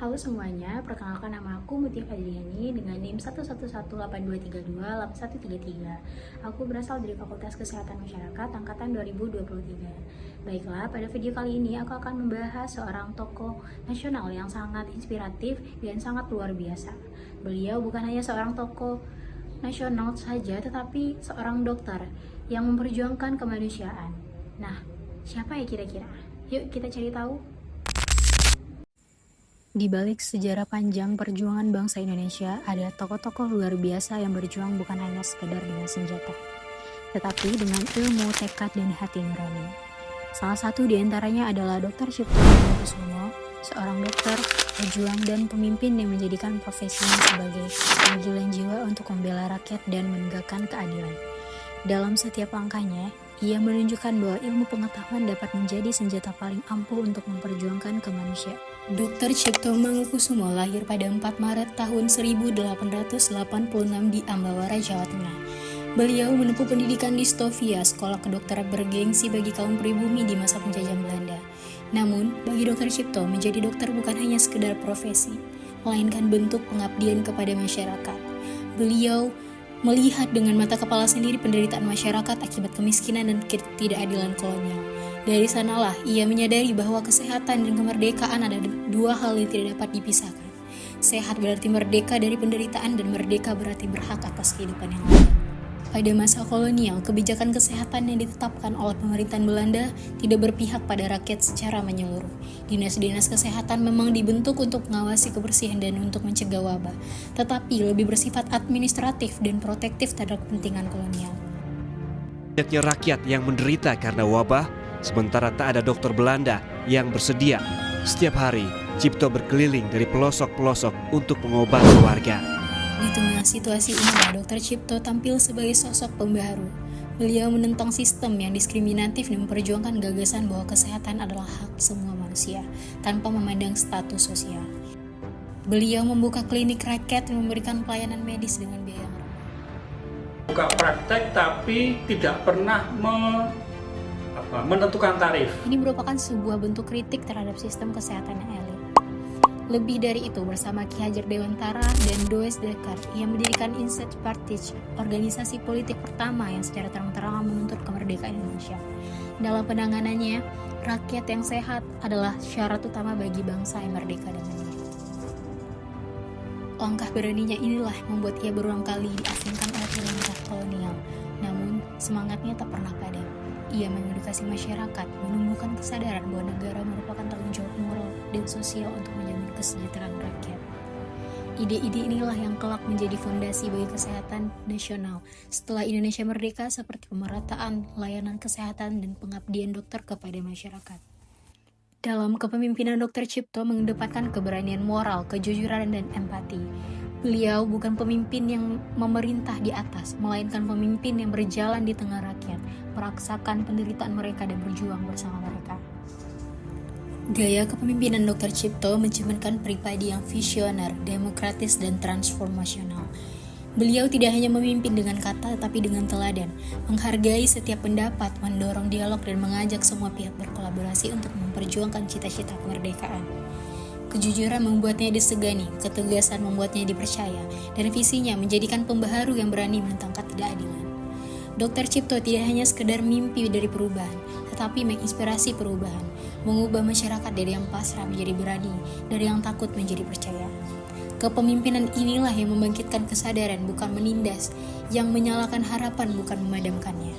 Halo semuanya, perkenalkan nama aku Mutia Fadliani dengan NIM 11182828133. Aku berasal dari Fakultas Kesehatan Masyarakat Angkatan 2023. Baiklah, pada video kali ini aku akan membahas seorang tokoh nasional yang sangat inspiratif dan sangat luar biasa. Beliau bukan hanya seorang tokoh nasional saja, tetapi seorang dokter yang memperjuangkan kemanusiaan. Nah, siapa ya kira-kira? Yuk kita cari tahu. Di balik sejarah panjang perjuangan bangsa Indonesia, ada tokoh-tokoh luar biasa yang berjuang bukan hanya sekedar dengan senjata, tetapi dengan ilmu, tekad, dan hati nurani. Salah satu di antaranya adalah Dr. Cipto Mangunkusumo, seorang dokter, pejuang, dan pemimpin yang menjadikan profesinya sebagai panggilan jiwa untuk membela rakyat dan menegakkan keadilan. Dalam setiap langkahnya, ia menunjukkan bahwa ilmu pengetahuan dapat menjadi senjata paling ampuh untuk memperjuangkan kemanusiaan. Dr. Cipto Mangunkusumo lahir pada 4 Maret tahun 1886 di Ambawara, Jawa Tengah. Beliau menempuh pendidikan di Stovia, sekolah kedokteran bergengsi bagi kaum pribumi di masa penjajahan Belanda. Namun, bagi Dr. Cipto, menjadi dokter bukan hanya sekedar profesi, melainkan bentuk pengabdian kepada masyarakat. Beliau melihat dengan mata kepala sendiri penderitaan masyarakat akibat kemiskinan dan ketidakadilan kolonial. Dari sanalah ia menyadari bahwa kesehatan dan kemerdekaan ada dua hal yang tidak dapat dipisahkan. Sehat berarti merdeka dari penderitaan dan merdeka berarti berhak atas kehidupan yang layak. Pada masa kolonial, kebijakan kesehatan yang ditetapkan oleh pemerintahan Belanda tidak berpihak pada rakyat secara menyeluruh. Dinas-dinas kesehatan memang dibentuk untuk mengawasi kebersihan dan untuk mencegah wabah, tetapi lebih bersifat administratif dan protektif terhadap kepentingan kolonial. Banyaknya rakyat yang menderita karena wabah, sementara tak ada dokter Belanda yang bersedia. Setiap hari, Cipto berkeliling dari pelosok-pelosok untuk mengobati warga. Di tengah situasi inilah Dr. Cipto tampil sebagai sosok pembaharu. Beliau menentang sistem yang diskriminatif dan memperjuangkan gagasan bahwa kesehatan adalah hak semua manusia, tanpa memandang status sosial. Beliau membuka klinik rakyat dan memberikan pelayanan medis dengan biaya yang rendah. Buka praktek tapi tidak pernah menentukan tarif. Ini merupakan sebuah bentuk kritik terhadap sistem kesehatan yang elit. Lebih dari itu, bersama Ki Hajar Dewantara dan Does Descartes, ia mendirikan Inset Partij, organisasi politik pertama yang secara terang-terangan menuntut kemerdekaan Indonesia. Dalam penanganannya, rakyat yang sehat adalah syarat utama bagi bangsa yang merdeka dan mandiri. Langkah beraninya inilah membuat ia berulang kali diasingkan oleh pemerintah kolonial. Namun, semangatnya tak pernah padam. Ia mengedukasi masyarakat, menumbuhkan kesadaran bahwa negara merupakan tanggung jawab moral dan sosial untuk menjamin kesejahteraan rakyat. Ide-ide inilah yang kelak menjadi fondasi bagi kesehatan nasional setelah Indonesia merdeka, seperti pemerataan layanan kesehatan dan pengabdian dokter kepada masyarakat. Dalam kepemimpinan Dr. Cipto mengedepankan keberanian moral, kejujuran, dan empati. Beliau bukan pemimpin yang memerintah di atas, melainkan pemimpin yang berjalan di tengah rakyat, merasakan penderitaan mereka dan berjuang bersama mereka. Gaya kepemimpinan Dr. Cipto mencerminkan pribadi yang visioner, demokratis, dan transformasional. Beliau tidak hanya memimpin dengan kata, tapi dengan teladan, menghargai setiap pendapat, mendorong dialog, dan mengajak semua pihak berkolaborasi untuk memperjuangkan cita-cita kemerdekaan. Kejujuran membuatnya disegani, ketegasan membuatnya dipercaya, dan visinya menjadikan pembaharu yang berani menentang ketidakadilan. Dr. Cipto tidak hanya sekedar mimpi dari perubahan, tetapi menginspirasi perubahan, mengubah masyarakat dari yang pasrah menjadi berani, dari yang takut menjadi percaya. Kepemimpinan inilah yang membangkitkan kesadaran, bukan menindas, yang menyalakan harapan, bukan memadamkannya.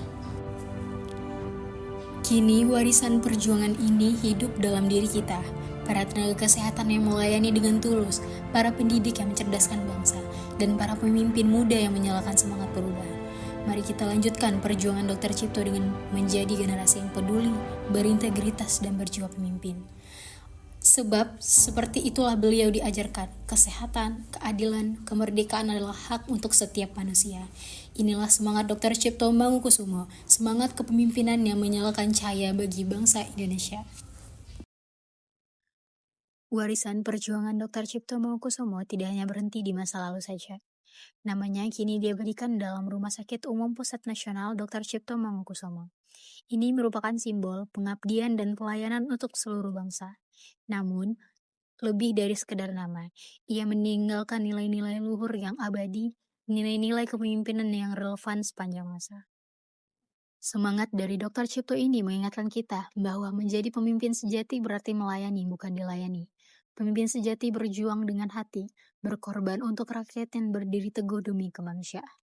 Kini warisan perjuangan ini hidup dalam diri kita, para tenaga kesehatan yang melayani dengan tulus, para pendidik yang mencerdaskan bangsa, dan para pemimpin muda yang menyalakan semangat perubahan. Mari kita lanjutkan perjuangan Dr. Cipto dengan menjadi generasi yang peduli, berintegritas, dan berjiwa pemimpin. Sebab seperti itulah beliau diajarkan, kesehatan, keadilan, kemerdekaan adalah hak untuk setiap manusia. Inilah semangat Dr. Cipto Mangunkusumo, semangat kepemimpinan yang menyalakan cahaya bagi bangsa Indonesia. Warisan perjuangan Dr. Cipto Mangunkusumo tidak hanya berhenti di masa lalu saja. Namanya kini diabadikan dalam Rumah Sakit Umum Pusat Nasional Dr. Cipto Mangunkusumo. Ini merupakan simbol pengabdian dan pelayanan untuk seluruh bangsa. Namun, lebih dari sekedar nama. Ia meninggalkan nilai-nilai luhur yang abadi, nilai-nilai kepemimpinan yang relevan sepanjang masa. Semangat dari Dr. Cipto ini mengingatkan kita bahwa menjadi pemimpin sejati berarti melayani, bukan dilayani. Pemimpin sejati berjuang dengan hati, berkorban untuk rakyat dan berdiri teguh demi kemanusiaan.